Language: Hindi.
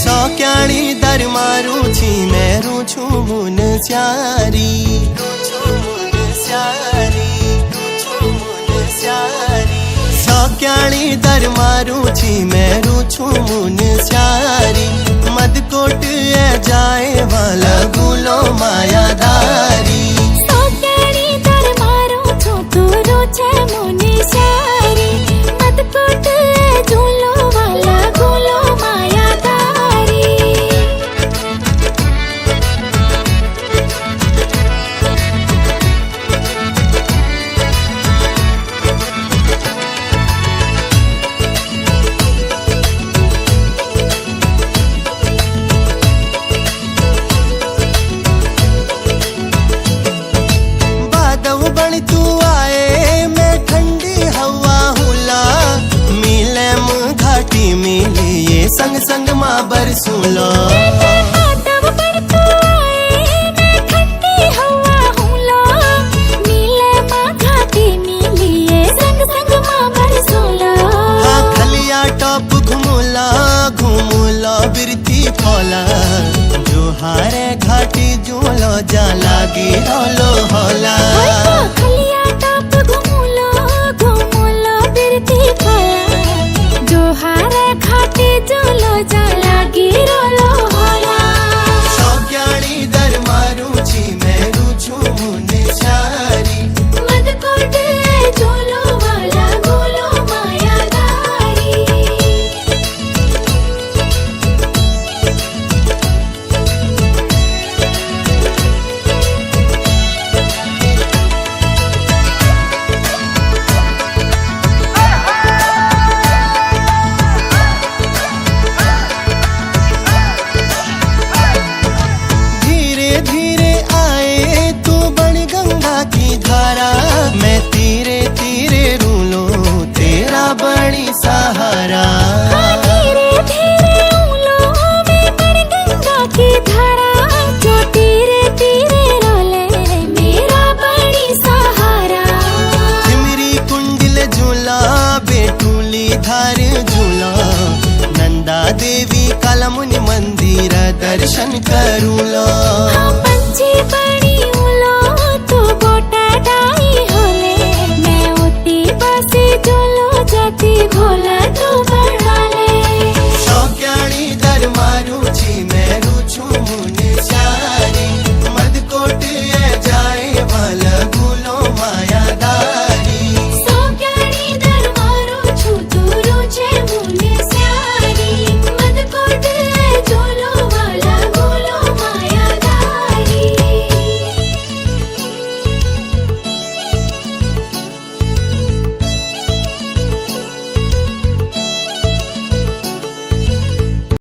सौक्याणी दर मारू छी मेरू छू मुन स्यारी सौक्याणी दर मारू छी मेरू छू मुन स्यारी मदकोट ए जाए वाला गुलो मायादारी सौक्याणी दर मारू छू तू रोचे मुन स्यारी मदकोट ए झूलो वाला गुलो मायादारी तू आए मैं ठंडी हवा हुला मिले घाटी मिली ये संग संग माँ बरसूला खलिया टॉप घूमूला बिरती फौला जो हारे घाटी झूलो जा लागी रोलो होला खलिया टॉप घूमूला बिरती फौला जो हारे घाटी झूलो जा लागी रोलो होला सौक्याणी दर मारू छी मेरू छू मुने सारी मदकोट झूलो वाला गुलो मायादारी मैं तीरे तीरे रूलो तेरा बड़ी सहारा धीरे धीरे उलो मैं बड़ी गंगा की धारा जो तीरे तीरे रोले मेरा बड़ी सहारा सिमरी कुंडल झूला बेटूली धार झूला नंदा देवी कलमुनि मंदिर दर्शन करूला पंछी बड़ी